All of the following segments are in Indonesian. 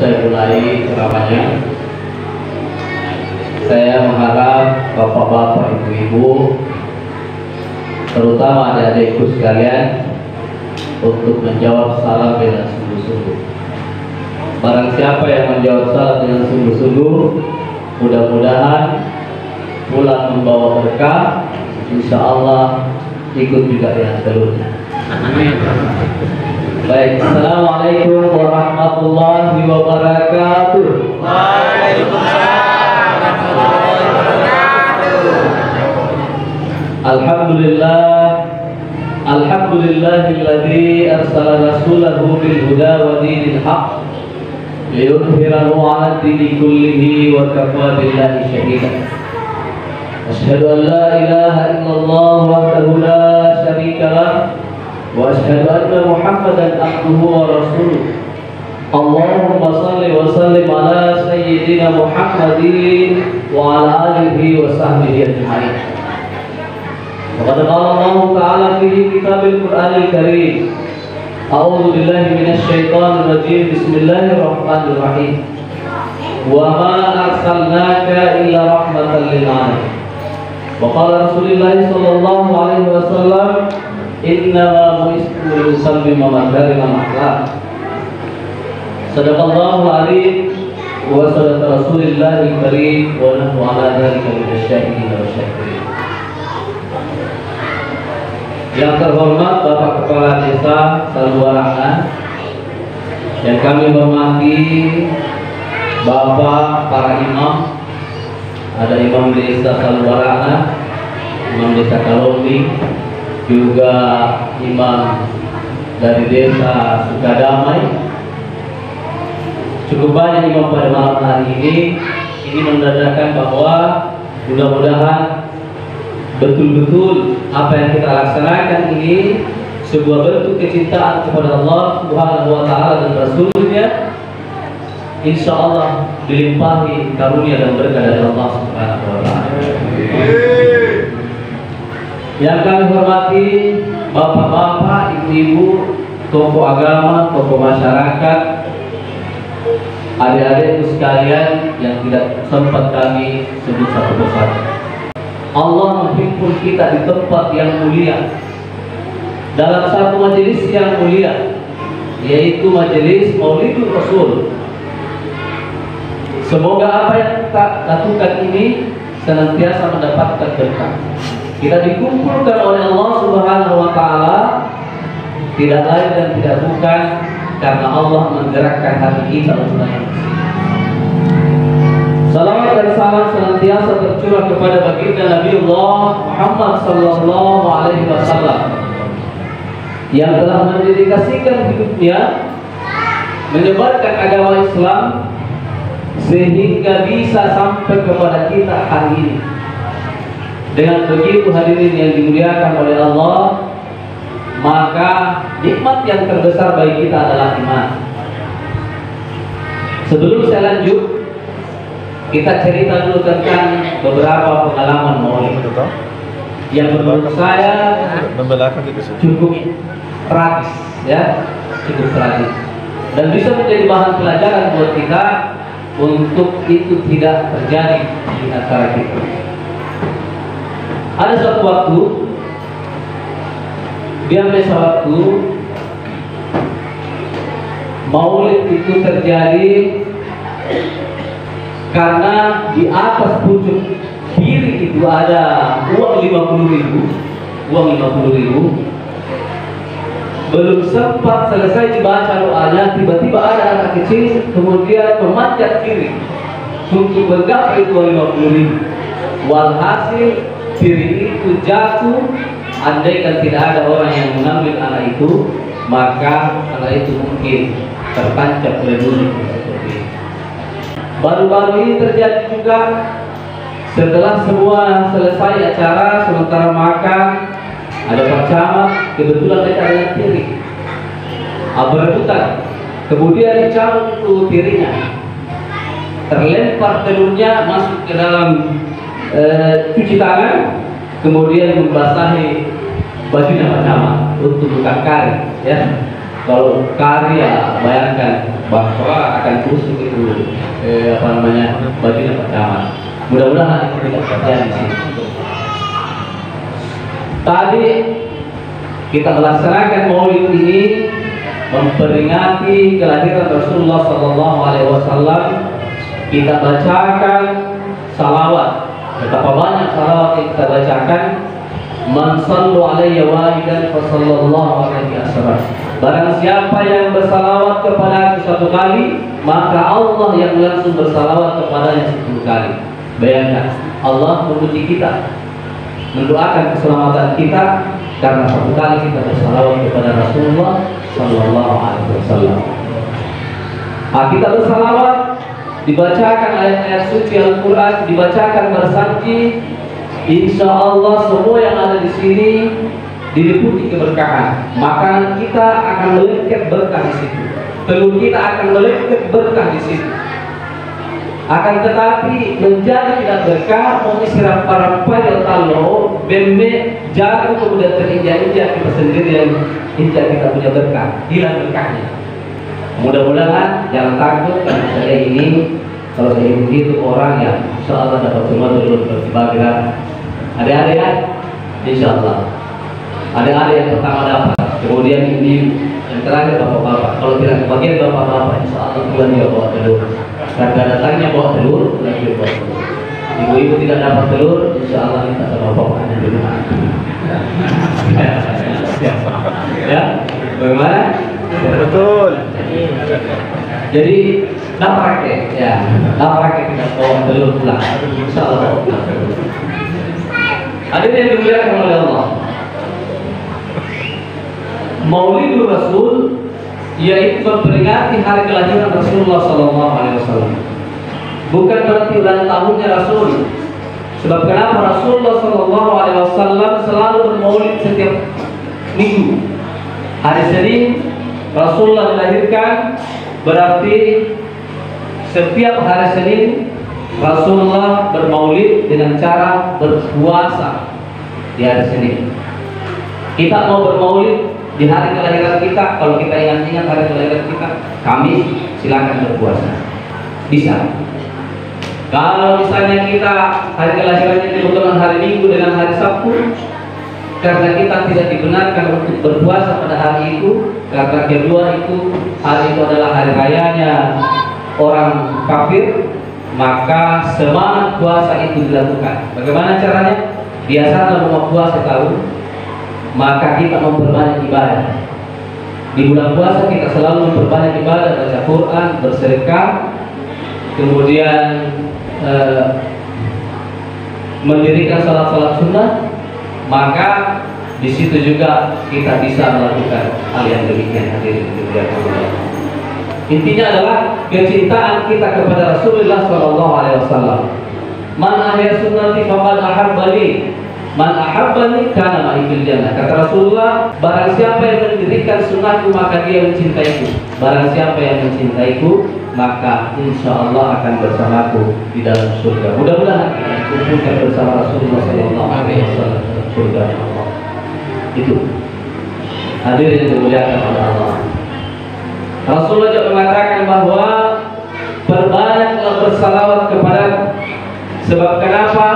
saya mulai ceramahnya, saya mengharap bapak-bapak, ibu-ibu, terutama adik-adikku sekalian, untuk menjawab salam dengan sungguh-sungguh. Barang siapa yang menjawab salam dengan sungguh-sungguh, mudah-mudahan pulang membawa berkah, insya Allah ikut juga dengan seluruhnya. Amin. Baik, assalamualaikum warahmatullahi wabarakatuh. Waalaikumsalam warahmatullahi wabarakatuh. Alhamdulillahilladzi arsala rasulahu bil huda wa dinil haqq liyudhhirahu 'ala ad-dini kullihi wa kafaa billahi shahida. Asyhadu an la ilaha illallah wahdahu la syarika lah wa asyhadu anna Muhammadan abduhu wa rasuluh. Allahumma shalli wa sallim ala sayyidina Muhammadin wa ala alihi wa sahbihi ajma'in. Wa qad qala Allah ta'ala fi kitabil Qur'anil Karim. A'udzu billahi minasy syaithanir rajim. Bismillahirrahmanirrahim. Wa ma arsalnaka illa rahmatan lil 'alamin. Wa qala Rasulullah sallallahu alaihi wasallam, innama bu'istu liutammima makarimal akhlaq. Sadaqallahu alaihi wa sadaqa Rasulillahil karim wa nahnu ala dzalika minasyahidin wa syakirin. Yang terhormat Bapak Kepala Desa Saluwarangan, yang kami hormati Bapak para imam, ada imam desa Saluwarangan, imam desa Kalombi, juga imam dari desa Sukadamai. Cukup banyak imam pada malam hari ini menandakan bahwa mudah-mudahan betul-betul apa yang kita laksanakan ini sebuah bentuk kecintaan kepada Allah Subhanahu wa Ta'ala dan Rasulnya. Insya Allah dilimpahi karunia dan berkah dari Allah Subhanahu wa Ta'ala. Yang kami hormati bapak-bapak, ibu-ibu, tokoh agama, tokoh masyarakat, adik-adikku sekalian yang tidak sempat kami sebut satu persatu. Allah menghimpun kita di tempat yang mulia, dalam satu majelis yang mulia, yaitu majelis Maulidul Rasul. Semoga apa yang kita lakukan ini senantiasa mendapatkan berkah. Kita dikumpulkan oleh Allah Subhanahu wa Ta'ala tidak lain dan tidak bukan karena Allah menggerakkan hati kita untuk menyaksikan. Salawat dan salam senantiasa tercurah kepada baginda Nabiullah Muhammad sallallahu alaihi wasallam yang telah mendedikasikan hidupnya menyebarkan agama Islam sehingga bisa sampai kepada kita hari ini. Dengan begitu hadirin yang dimuliakan oleh Allah, maka nikmat yang terbesar bagi kita adalah iman. Sebelum saya lanjut, kita cerita dulu tentang beberapa pengalaman maulid yang menurut saya cukup tragis, ya, cukup tragis, dan bisa menjadi bahan pelajaran buat kita untuk itu tidak terjadi di antara kita. Ada suatu waktu, biasa waktu maulid itu terjadi karena di atas pucuk piring itu ada uang 50.000, belum sempat selesai dibaca doanya, tiba-tiba ada anak kecil kemudian memanjat piring untuk menggapai itu 50.000. Walhasil piring itu jatuh. Andaikan tidak ada orang yang mengambil anak itu, maka anak itu mungkin tertancap oleh bumi seperti ini. Baru-baru ini terjadi juga setelah semua selesai acara, sementara makan, ada Pak Camat, kebetulan dekat dengan piring, berebutan, kemudian dicabut itu piringnya, terlempar telurnya masuk ke dalam cuci tangan, kemudian membasahi bajunya Pak Camat untuk buka kari, ya. Kalau karya, bayangkan bahwa akan tusuk itu bajunya pertama. Mudah-mudahan itu tidak terjadi di sini. Tadi kita melaksanakan Maulid ini memperingati kelahiran Rasulullah SAW. Kita bacakan salawat. Betapa banyak salawat yang kita bacakan. Man sallu alayya wahidan fa sallallahu alaihi wasallam. Barang siapa yang bersalawat kepada aku satu kali, maka Allah yang langsung bersalawat kepadanya 10 kali. Bayangkan, Allah memuji kita, mendoakan keselamatan kita karena satu kali kita bersalawat kepada Rasulullah sallallahu alaihi wasallam. Kita bersalawat, dibacakan ayat-ayat suci Al-Quran, dibacakan bersaksi, insya Allah semua yang ada di sini diliputi keberkahan. Makanan kita akan melengket berkah di situ, telur kita akan melengket berkah di situ. Akan tetapi menjadi tidak berkah, mengisirap para payah talo, bemme, jarum kemudian terinjak-injak kita sendiri yang injak kita punya berkah, hilang berkahnya. Mudah-mudahan jangan takut karena saya ini, kalau saya begitu orang yang insya Allah dapat semua dulu berbagi. Adik-adik ya, insya Allah. Adik-adik yang pertama dapat, kemudian ini yang terakhir bapak-bapak. Kalau tidak kebagian bapak-bapak, insya Allah Tuhan dia bawa telur. Karena datangnya bawa telur, lagi bawa telur. Ibu-ibu tidak dapat telur, insya Allah minta sama bapaknya di rumah. Ya, bagaimana? Betul. Jadi dapat ya, dapat kita bawa telur pulang. Insya Allah bawa pulang. Ada yang dimuliakan oleh Allah. Maulidur Rasul yaitu memperingati hari kelahiran Rasulullah SAW. Bukan berarti ulang tahunnya Rasul. Sebab kenapa Rasulullah SAW selalu bermaulid setiap minggu. Hari Senin Rasulullah dilahirkan, berarti setiap hari Senin Rasulullah bermaulid dengan cara berpuasa di hari Senin. Kita mau bermaulid di hari kelahiran kita, kalau kita ingat-ingat hari kelahiran kita, Kamis, silakan berpuasa. Bisa. Kalau misalnya kita hari kelahirannya kebetulan hari Minggu dengan hari Sabtu, karena kita tidak dibenarkan untuk berpuasa pada hari itu, karena kedua itu hari itu adalah hari rayanya orang kafir, maka semangat puasa itu dilakukan. Bagaimana caranya? Biasanya mau puasa tahu, maka kita memperbanyak ibadah. Di bulan puasa kita selalu memperbanyak ibadah, baca Quran, bersedekah, kemudian mendirikan salat-salat sunnah. Maka di situ juga kita bisa melakukan hal yang demikian. Hadirin dimuliakan Allah. Intinya adalah kecintaan kita kepada Rasulullah SAW. Man ahya sunnati faqad ahabbani, man ahabbani kana ma'i fil jannah. Kata Rasulullah, barang siapa yang mendirikan sunnahku maka dia mencintaiku. Barang siapa yang mencintaiku maka insya Allah akan bersamaku di dalam surga. Mudah-mudahan kita kumpulkan bersama Rasulullah SAW surga Allah. Itu hadirin yang dimuliakan oleh Allah. Rasulullah juga mengatakan bahwa perbanyaklah bersalawat kepada, sebab kenapa?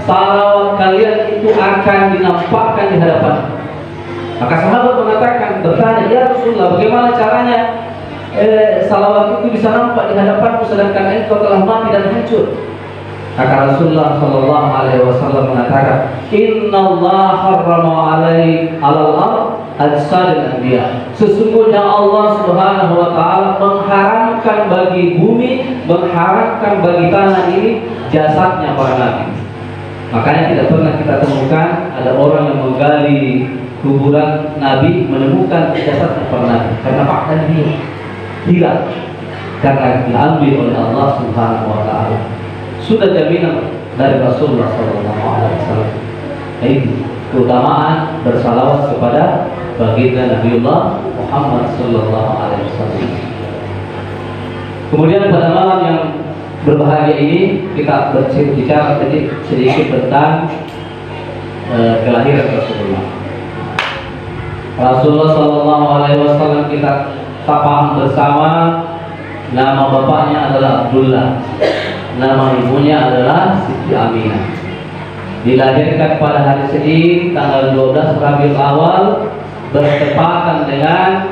Salawat kalian itu akan dinampakkan di hadapan. Maka sahabat mengatakan, bertanya, ya Rasulullah, bagaimana caranya salawat itu bisa nampak di hadapanmu sedangkan engkau telah mati dan hancur? Maka Rasulullah SAW mengatakan, Inna Allah harrama alal ard ajsadil anbiya. Sesungguhnya Allah Subhanahu wa Ta'ala mengharamkan bagi bumi, mengharamkan bagi tanah ini jasadnya para nabi. Makanya tidak pernah kita temukan ada orang yang menggali kuburan nabi menemukan jasadnya para nabi, karena faktanya dia hilang, karena diambil oleh Allah Subhanahu wa Ta'ala. Sudah jaminan dari Rasulullah SAW. Itu keutamaan bersalawat kepada baginda Nabiullah Muhammad SAW. Kemudian pada malam yang berbahagia ini kita berbicara sedikit tentang kelahiran Rasulullah. Rasulullah Shallallahu Alaihi Wasallam kita paham bersama, nama bapaknya adalah Abdullah, nama ibunya adalah Siti Aminah. Dilahirkan pada hari Senin tanggal 12 Rabiul Awal, bertepatan dengan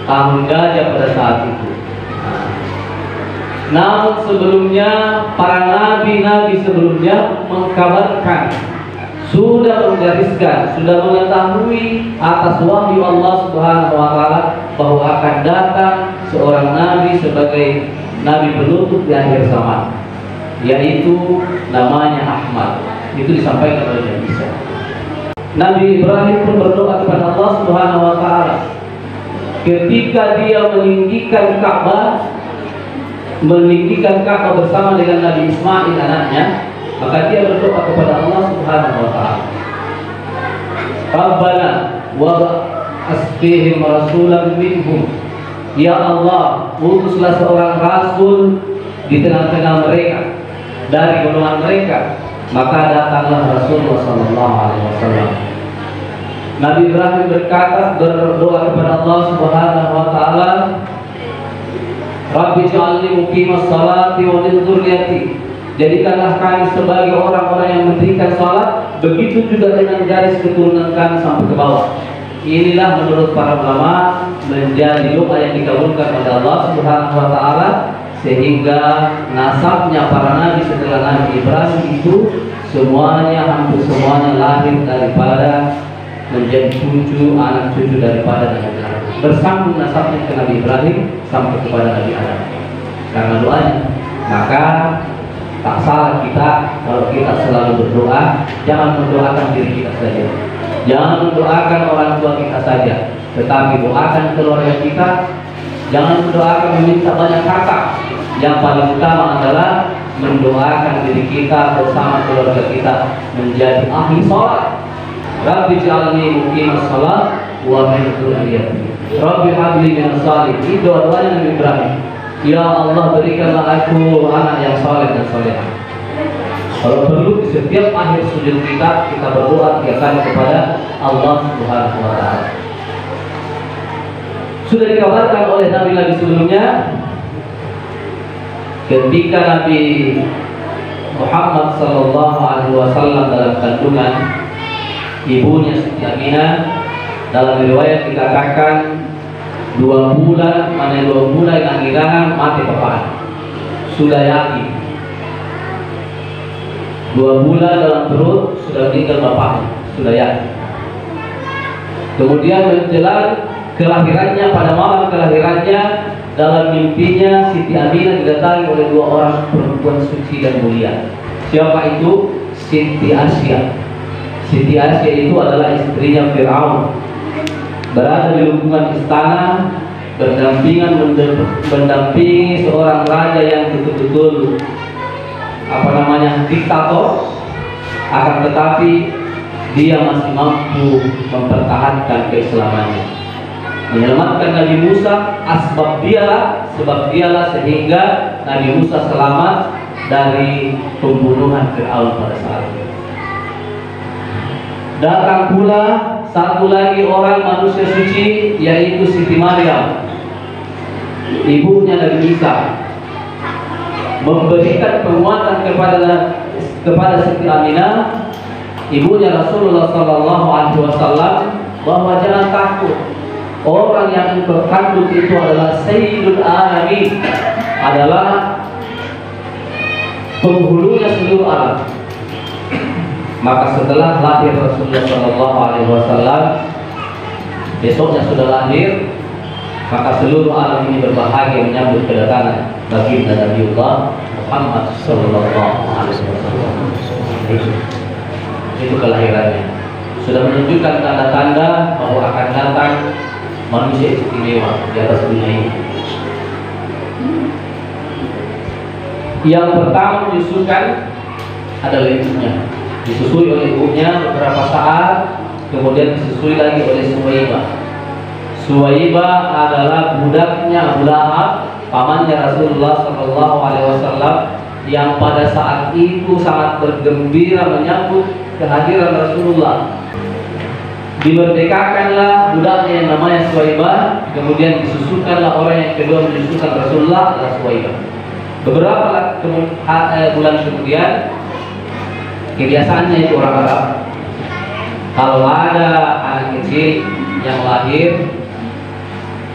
tahun gajah pada saat itu. Namun sebelumnya para nabi-nabi sebelumnya mengkabarkan, sudah menggariskan, sudah mengetahui atas wahyu Allah Subhanahu wa taala bahwa akan datang seorang nabi sebagai nabi penutup di akhir zaman, yaitu namanya Ahmad. Itu disampaikan oleh Nabi Isa. Nabi Ibrahim pun berdoa kepada Allah Subhanahu wa taala ketika dia meninggikan Ka'bah bersama dengan Nabi Ismail anaknya. Maka dia berdoa kepada Allah Subhanahu wa taala, Rabbana wa asfihim rasulan minhum. Ya Allah, utuslah seorang rasul di tengah-tengah mereka, dari golongan mereka. Maka datanglah Rasulullah sallallahu alaihi wasallam. Nabi Ibrahim berdoa kepada Allah Subhanahu wa taala, Rabbi ij'alni muqimas salati wa min dzurriyyati. Jadikanlah kami sebagai orang-orang yang mendirikan salat, begitu juga dengan garis keturunan kami sampai ke bawah. Inilah menurut para ulama menjadi doa yang dikabulkan oleh Allah Subhanahu wa taala, sehingga nasabnya para nabi setelah Nabi Ibrahim itu hampir semuanya lahir daripada menjadi anak cucu daripada Nabi Ibrahim. Bersambung nasabnya ke Nabi Ibrahim sampai kepada Nabi Adam karena doanya. Maka tak salah kita kalau kita selalu berdoa, jangan mendoakan diri kita saja, jangan mendoakan orang tua kita saja, tetapi doakan keluarga kita. Jangan mendoakan meminta banyak kata. Yang paling utama adalah mendoakan diri kita bersama keluarga kita menjadi ahli sholat. Rabbi ij'alni muqimas shalah wa min dzurriyyati. Rabbi habli minas shalihin. Ini doa-doanya Nabi Ibrahim. Ya Allah, berikanlah aku anak yang saleh dan salehah. Kalau perlu di setiap akhir sujud kita berdoa 3 kali kepada Allah Subhanahu wa taala. Sudah dikabarkan oleh nabi-nabi sebelumnya, ketika Nabi Muhammad sallallahu alaihi wasallam dalam kandungan ibunya Siti Aminah, dalam riwayat dikatakan 2 bulan, mana 2 bulan anggirangan mati bapak. Sudah yakin 2 bulan dalam perut sudah tinggal bapaknya, sudah yakin. Kemudian menjelang kelahirannya, pada malam kelahirannya, dalam mimpinya Siti Aminah didatangi oleh 2 orang perempuan suci dan mulia. Siapa itu? Siti Asya. Siti Asya itu adalah istrinya Fir'aun. Berada di lingkungan istana, mendampingi seorang raja yang betul-betul diktator. Akan tetapi dia masih mampu mempertahankan keislamannya, menyelamatkan Nabi Musa. Sebab dialah sehingga Nabi Musa selamat dari pembunuhan Fir'aun pada saat itu. Datang pula satu lagi orang manusia suci, yaitu Siti Maryam, ibunya Nabi Isa, memberikan penguatan kepada Siti Aminah, ibunya Rasulullah Sallallahu Alaihi Wasallam, bahwa jangan takut. Orang yang engkau kandung itu adalah Sayyidul Alamin, adalah penghulunya seluruh alam. Maka setelah lahir Rasulullah Sallallahu Alaihi Wasallam, besoknya sudah lahir, maka seluruh alam ini berbahagia menyambut kedatangan baginda Nabiullah Muhammad Sallallahu Alaihi Wasallam. Itu kelahirannya. Sudah menunjukkan tanda-tanda bahwa akan datang manusia istimewa di atas dunia ini. Yang pertama menyusukan adalah ibunya. Disusui oleh ibunya beberapa saat, kemudian disusui lagi oleh Suwaibah. Suwaibah adalah budaknya Abu Lahab, pamannya Rasulullah Sallallahu Alaihi Wasallam, yang pada saat itu sangat bergembira menyambut kehadiran Rasulullah. dimerdekakanlah budaknya yang namanya Suwaibah, kemudian disusukanlah orang yang kedua menyusukan Rasulullah adalah Suwaibah. Beberapa bulan kemudian, kebiasaannya itu orang Arab, kalau ada anak kecil yang lahir,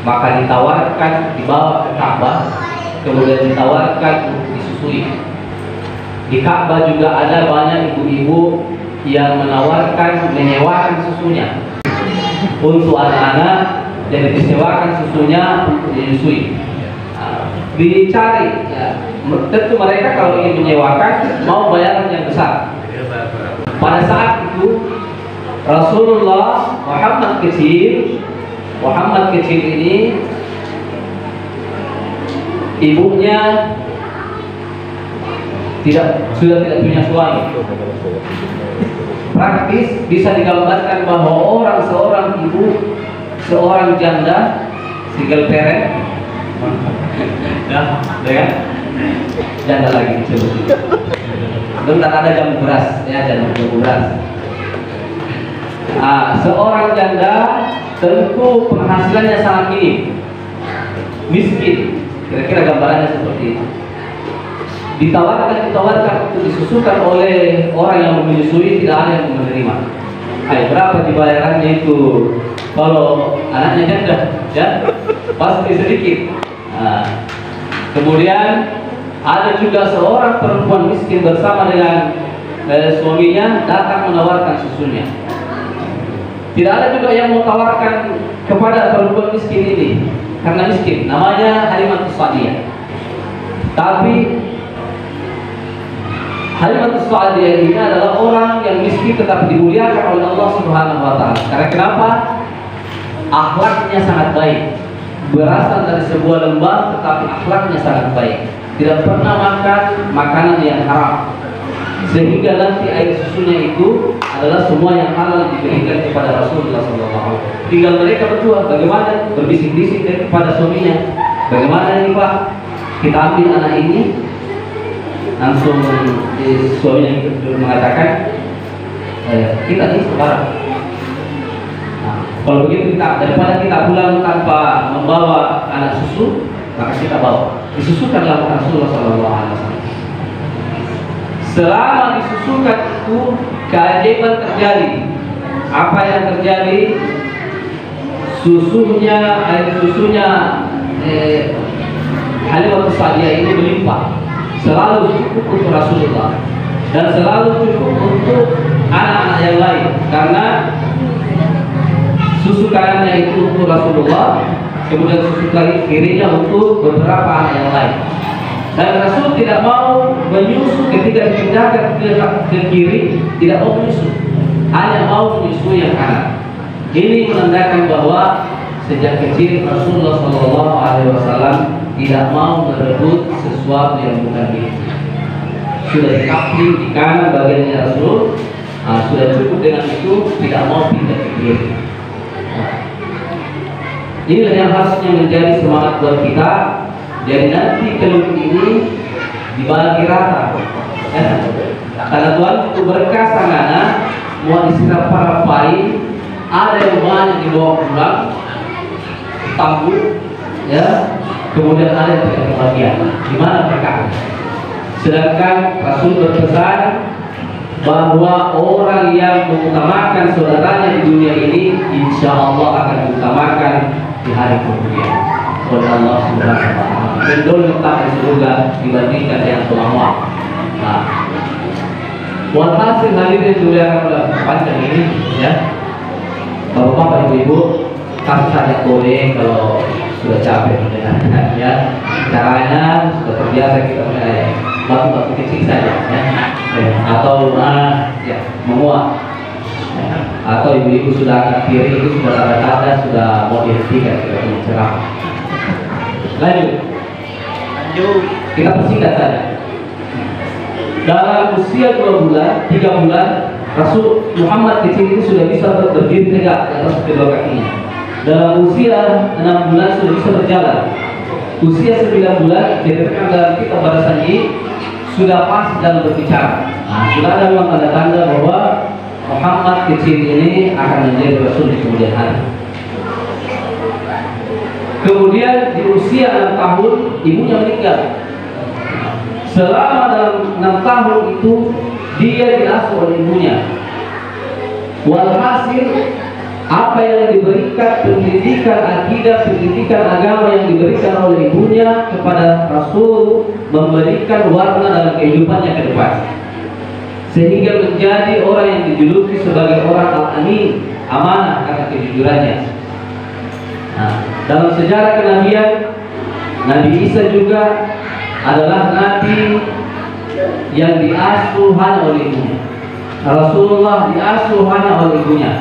maka ditawarkan dibawa ke Ka'bah, kemudian ditawarkan untuk disusui. Di Ka'bah juga ada banyak ibu-ibu yang menawarkan menyewakan susunya untuk anak-anak, jadi disewakan susunya untuk disusui. Dicari, ya. Tentu mereka kalau ingin menyewakan mau bayaran yang besar. Pada saat itu Rasulullah Muhammad kecil ini ibunya sudah tidak punya suami. Praktis bisa digambarkan bahwa seorang ibu, seorang janda, single parent, ya, janda lagi disebut. Belum ada jamu beras, ya, jamu beras. Seorang janda tentu penghasilannya sangat minim, miskin. Kira-kira gambarannya seperti itu. Ditawarkan untuk disusukan oleh orang yang menyusui, tidak ada yang menerima. Berapa dibayarannya itu? Kalau anaknya janda, ya pasti sedikit. Kemudian ada juga seorang perempuan miskin bersama dengan suaminya datang menawarkan susunya. Tidak ada juga yang mau tawarkan kepada perempuan miskin ini karena miskin. Namanya Halimatus Sa'diyah. Tapi Halimatus Sa'diyah ini adalah orang yang miskin tetapi dimuliakan oleh Allah Subhanahu wa taala. Karena kenapa? Akhlaknya sangat baik. Berasal dari sebuah lembah tetapi akhlaknya sangat baik. Tidak pernah makan makanan yang haram. Sehingga nanti air susunya itu adalah semua yang halal diberikan kepada Rasulullah SAW. Tinggal mereka berdua bagaimana berbisik-bisik kepada suaminya. Bagaimana ini Pak? Kita ambil anak ini. Langsung suaminya mengatakan, kita ini saudara. Kalau begitu daripada kita pulang tanpa membawa anak susu, maka kita bawa. Disusukanlah Rasulullah SAW. Selama disusukan itu keajaiban terjadi. Apa yang terjadi? Air susunya Halimatus Sa'diyah ini melimpah. Selalu cukup untuk Rasulullah dan selalu cukup untuk anak-anak yang lain. Karena susu kanannya itu untuk Rasulullah, kemudian susu kirinya untuk beberapa anak yang lain. Dan Rasul tidak mau menyusu ketika dipindahkan ke kiri, tidak mau menyusu, hanya mau menyusu yang kanan. Ini menandakan bahwa sejak kecil Rasulullah SAW tidak mau merebut sesuatu yang bukan miliknya. Sudah dikapling di kanan bagiannya Rasul, sudah cukup dengan itu, tidak mau pindah ke kiri. Inilah yang harusnya menjadi semangat buat kita. Jadi nanti telur ini dibagi rata. Karena Tuhan itu berkah sanana, mau disiram para pai, ada yang banyak dibawa pulang, tambul, ya. Kemudian ada yang tidak kebagian. Gimana berkah? Sedangkan Rasul berpesan bahwa orang yang mengutamakan saudaranya di dunia ini, insya Allah akan diutamakan di hari kemudian oleh Allah Subhanahu wa taala. Mendol tetap di surga dibandingkan yang tulang-tulang. Walhasil hadirin dimuliakan oleh panjang ini, ya. Bapak-bapak, ibu-ibu, kasih saja boleh kalau sudah capek mendengarkan, ya. Caranya sudah terbiasa kita batu-batu kecil saja, ya. Atau ya menguap, ya. Atau ibu-ibu sudah angkat kiri itu sudah tanda-tanda sudah mau dihentikan, sudah menceramah. Lanjut. Kita persingkat saja. Dalam usia 2 bulan, 3 bulan, Rasul Muhammad kecil itu sudah bisa berdiri tegak di atas kedua kakinya. Dalam usia 6 bulan sudah bisa berjalan. Usia 9 bulan, dikatakan dalam kitab Barasanji, sudah pas dalam berbicara. Sudah ada memang tanda-tanda bahwa Muhammad kecil ini akan menjadi Rasul di kemudian hari. Kemudian di usia 6 tahun ibunya meninggal. Selama dalam 6 tahun itu dia diasuh oleh ibunya. Walhasil apa yang diberikan pendidikan akidah, pendidikan agama yang diberikan oleh ibunya kepada Rasul memberikan warna dalam kehidupannya ke depan, sehingga menjadi orang yang dijuluki sebagai orang al-amin, amanah karena kejujurannya. Nah, dalam sejarah kenabian, Nabi Isa juga adalah nabi yang diasuh hanya oleh ibunya. Rasulullah diasuh hanya oleh ibunya.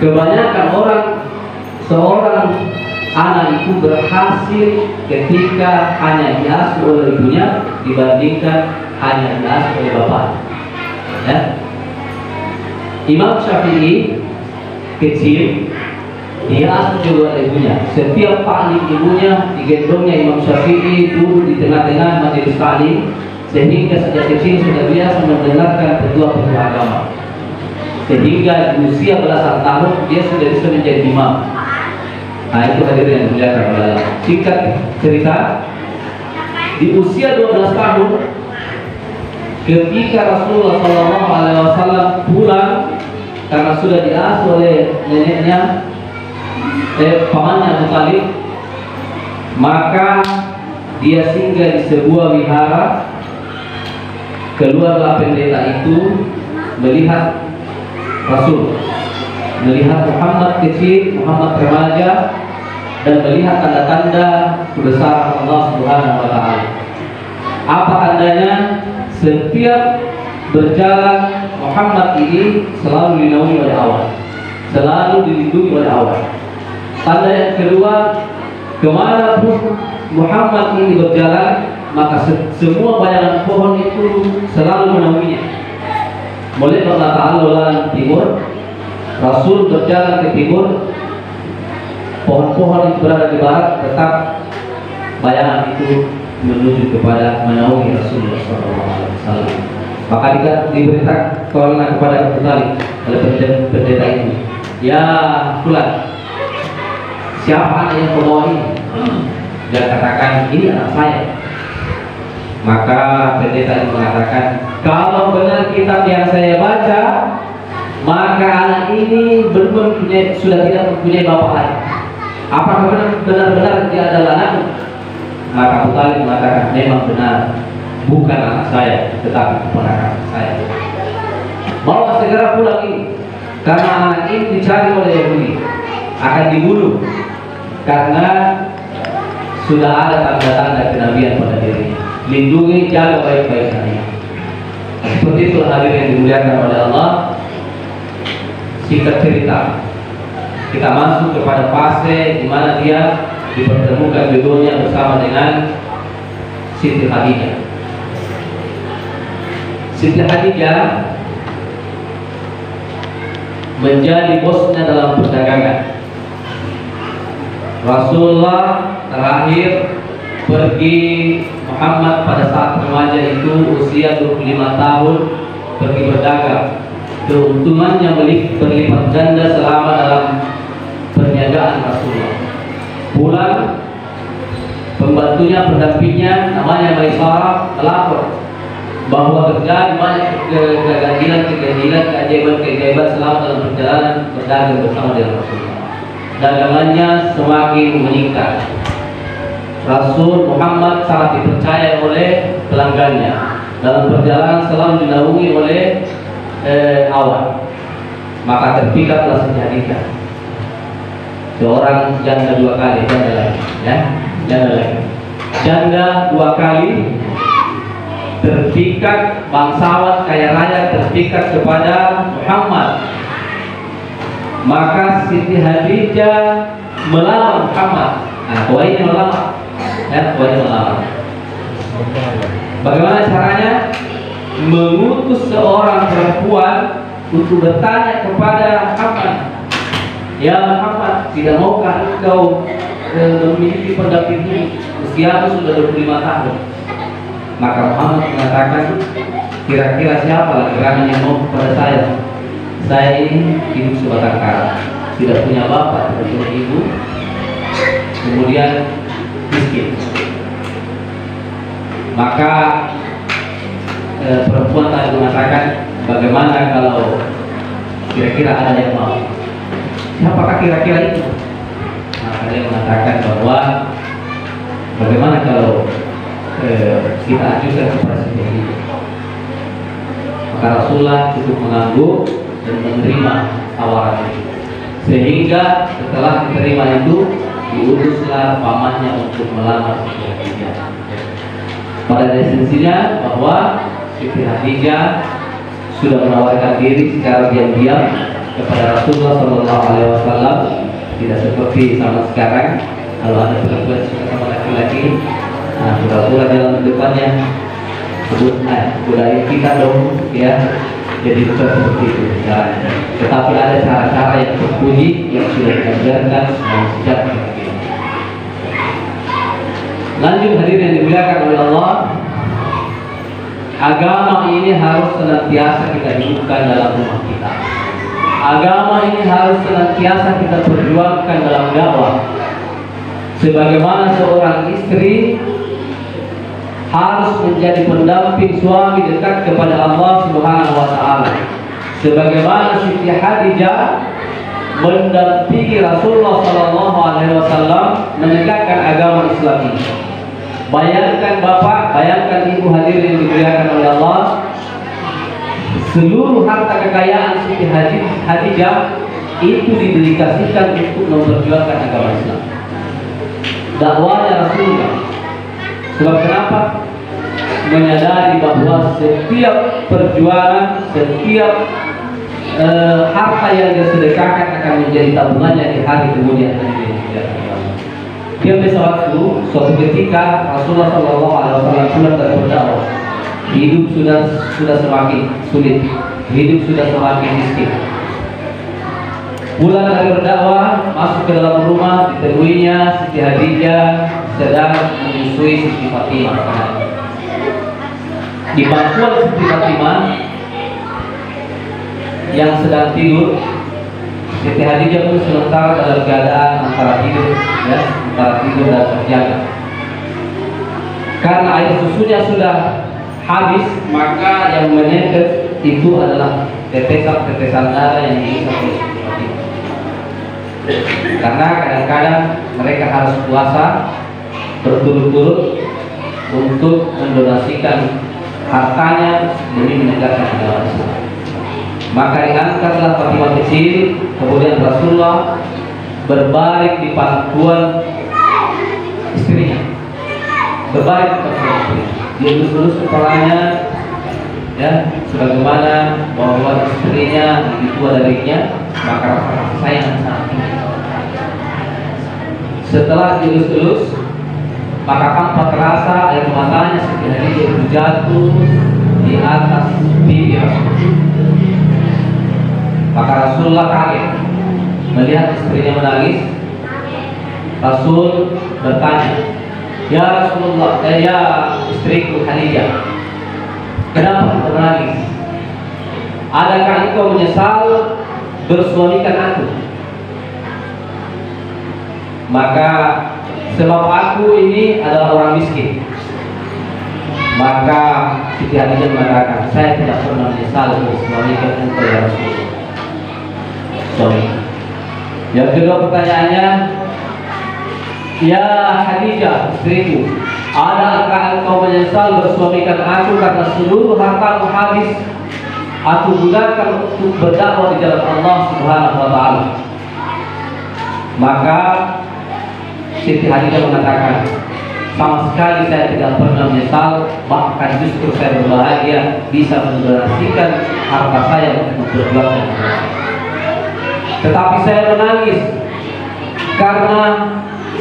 Kebanyakan seorang anak itu berhasil ketika hanya diasuh oleh ibunya dibandingkan hanya diasuh oleh bapak. Ya. Imam Syafi'i kecil diasuh juga oleh ibunya. Setiap taklim ibunya digendongnya Imam Syafi'i duduk di tengah-tengah majelis taklim, sehingga sejak kecil sudah biasa mendengarkan petua-petua agama. Sehingga di usia belasan tahun dia sudah bisa menjadi imam. Nah, itu hadirin yang dimuliakan oleh Allah. Singkat cerita, di usia 12 tahun ketika Rasulullah SAW pulang karena sudah diasuh oleh neneknya, pamannya Abu Thalib, maka dia singgah di sebuah wihara. Keluarlah pendeta itu melihat Rasul, melihat Muhammad kecil, Muhammad remaja, dan melihat tanda-tanda kebesaran Allah Subhanahu wa Ta'ala. Apa tandanya? Setiap berjalan Muhammad ini selalu dinaungi oleh awan, selalu dilindungi oleh awan. Tanda yang kedua, kemanapun Muhammad ini berjalan, maka semua bayangan pohon itu selalu menaunginya. Mulai Allah Ta'ala timur, Rasul berjalan ke timur, pohon-pohon itu berada di barat, tetap bayangan itu menuju kepada menaungi Rasulullah SAW. Maka diberitakan kepada Abu Thalib oleh pendeta itu, ya Fulan, siapa anak yang kau ini? Dia katakan, ini anak saya. Maka pendeta itu mengatakan, kalau benar kitab yang saya baca, maka anak ini sudah tidak mempunyai bapak lagi. Apakah benar-benar dia adalah anakmu? Maka Abu Thalib mengatakan, memang benar, bukan anak saya, tetapi keponakan saya. Bawa segera pulang ini, karena anak ini dicari oleh Yahudi, akan dibunuh karena sudah ada tanda-tanda kenabian pada dirinya. Lindungi, jaga baik-baik saya. Seperti itu hadirin yang dimuliakan oleh Allah. Singkat cerita, kita masuk kepada fase di mana dia dipertemukan jodohnya bersama dengan Siti Khadijah. Siti Khadijah menjadi bosnya dalam perdagangan. Rasulullah terakhir pergi Muhammad pada saat remaja itu usia 25 tahun pergi berdagang. Keuntungannya berlipat ganda selama dalam perniagaan Rasulullah. Pulang, pembantunya, pendampingnya namanya Maisarah melapor bahwa terjadi banyak kegagalan, keajaiban selama dalam perjalanan berdagang bersama dengan Rasulullah. Dagangannya semakin meningkat. Rasul Muhammad sangat dipercaya oleh pelanggannya. Dalam perjalanan selalu dinaungi oleh awan. Maka terpikatlah Siti Khadijah, seorang janda 2 kali, janda lagi, ya, janda lagi, janda 2 kali, terpikat, bangsawan kaya raya terpikat kepada Muhammad. Maka Siti Khadijah melamar Muhammad. Nah, poinnya melamar, ya, poinnya melamar. Bagaimana caranya? Mengutus seorang perempuan untuk bertanya kepada Muhammad, ya Muhammad, tidak maukah engkau memiliki pendamping ini? Usiamu sudah 25 tahun. Maka Muhammad mengatakan, kira-kira siapa laki-laki yang mau kepada saya? saya ini hidup sebatang kara, tidak punya bapak, tidak punya ibu, kemudian miskin. Maka perempuan tadi mengatakan, bagaimana kalau kira-kira ada yang mau? Siapakah kira-kira itu? Maka dia mengatakan bahwa bagaimana kalau kita ajukan kepada sendiri. Maka Rasulullah cukup mengangguk dan menerima tawaran itu. Sehingga setelah diterima itu, diutuslah pamannya untuk melamar Siti Khadijah. Pada esensinya bahwa Siti Khadijah sudah menawarkan diri secara diam-diam kepada Rasulullah SAW. Tidak seperti sama sekarang, kalau ada perempuan suka sama laki-laki, nah pura-pura jalan depannya sebut budaya kita dong, ya. Jadi bukan seperti itu caranya. Tetapi ada cara-cara yang tersembunyi yang sudah diajarkan sejak kecil. Lanjut hadirin yang dimuliakan oleh Allah, agama ini harus senantiasa kita hidupkan dalam rumah kita. Agama ini harus senantiasa kita perjuangkan dalam dakwah. Sebagaimana seorang istri harus menjadi pendamping suami dekat kepada Allah Subhanahu wa taala. Sebagaimana Siti Khadijah mendampingi Rasulullah sallallahu alaihi wasallam menegakkan agama Islam ini. Bayangkan Bapak, bayangkan Ibu hadirin yang dimuliakan oleh Allah, seluruh harta kekayaan Siti Khadijah itu didedikasikan untuk memperjuangkan agama Islam. Dakwahnya Rasulullah. Sebab kenapa? Menyadari bahwa setiap perjuangan, setiap harta yang dia sedekahkan akan menjadi tabungannya di hari kemudian hari. Dia suatu ketika Rasulullah SAW pulang dari berdakwah, hidup sudah semakin sulit, hidup sudah semakin miskin. Pulang dari berdakwah, masuk ke dalam rumah, ditemuinya Siti Khadijah sedang menyusui Siti Fatimah. Di bangkuan Siti Fatimah yang sedang tidur, Siti Khadijah pun sementara dalam keadaan antara tidur, ya, antara tidur dan terjaga. Karena air susunya sudah habis, maka yang menetes itu adalah tetesan-tetesan darah yang diisap oleh Siti Fatimah. Karena kadang-kadang mereka harus puasa berturut-turut untuk mendonasikan hartanya demi menegakkan agama Islam. Maka diangkatlah Fatimah kecil, kemudian Rasulullah berbaring di pangkuan istrinya, berbaring di pangkuan istrinya. Dia lurus kepalanya, ya, sebagaimana bahwa istrinya lebih tua darinya, maka rasa sayang sangat tinggi. Setelah dilus-lus, maka tanpa terasa air matanya Siti Khadijah itu jatuh di atas pipi Rasulullah. Maka Rasulullah kaget melihat istrinya menangis. Rasul bertanya, "Ya Rasulullah, ya istriku Khadijah, kenapa menangis? Adakah engkau menyesal bersuamikan aku?" Maka sebab aku ini adalah orang miskin. Maka Siti Khadijah mengatakan, saya tidak pernah menyesal bersuamikan engkau ya Rasulullah. Yang kedua pertanyaannya, ya Khadijah istriku, adakah engkau menyesal bersuamikan aku karena seluruh hartaku habis aku gunakan untuk berdakwah di jalan Allah Subhanahu wa taala? Maka Siti Khadijah mengatakan, sama sekali saya tidak pernah menyesal, bahkan justru saya berbahagia bisa mendonasikan harta saya untuk memperjuangkan agama. Tetapi saya menangis karena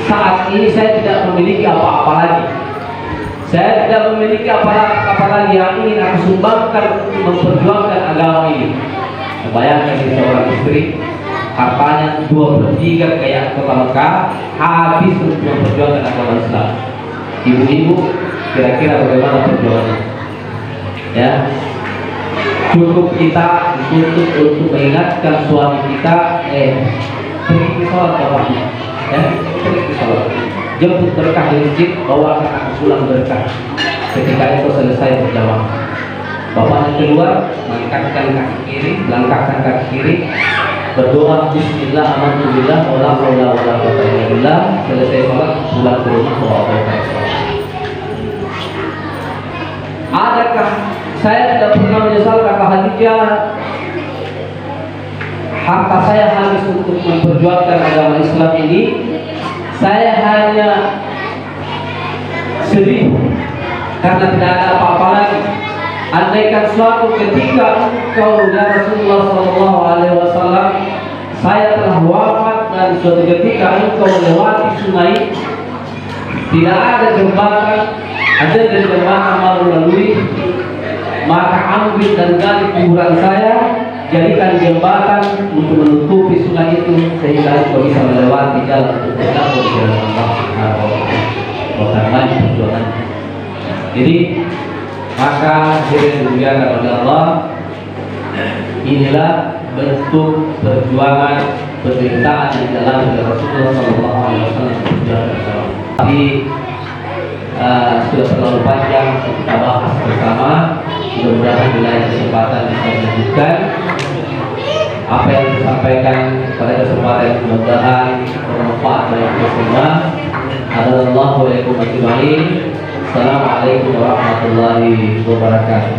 saat ini saya tidak memiliki apa-apa lagi. Saya tidak memiliki apa-apa lagi yang ingin aku sumbangkan untuk memperjuangkan agama ini. Bayangkan ini seorang istri, hartanya 2/3 kayak kota Mekah, habis untuk memperjuangkan agama Islam. Ibu-ibu, kira-kira bagaimana perjuangannya? Ya, cukup kita dituntut untuk mengingatkan suami kita, pergi sholat bapaknya, pergi sholat, jemput berkah di masjid, bawa anak pulang berkah. Ketika itu selesai berjamaah, bapaknya keluar, langkahkan kaki kiri, berdoa Bismillah, alhamdulillah, wala haula wala quwwata illa billah. Selesai sholat, pulang ke rumah bawa bekal. Adakah saya tidak pernah menyesal kata Khadijah, harta saya habis untuk memperjuangkan agama Islam ini? Saya hanya sedih karena tidak ada apa-apa lagi. Andaikan suatu ketika engkau ya Rasulullah SAW, saya telah wafat dan suatu ketika engkau melewati sungai, tidak ada jembatan, ada jembatan baru lalui, maka ambil dan gali kuburan saya, jadikan jembatan untuk menutupi sungai itu sehingga engkau bisa melewati jalan untuk berdakwah di jalan Allah Subhanahu wa taala. Perjuangan. Jadi maka hadirin dimuliakan oleh Allah, inilah bentuk perjuangan penderitaan yang dialami oleh Rasulullah SAW. Tapi sudah terlalu panjang kita bahas bersama. Mudah-mudahan di lain kesempatan bisa dilanjutkan apa yang disampaikan pada kesempatan, mudah-mudahan bermanfaat bagi kita semua. Assalamualaikum warahmatullahi wabarakatuh.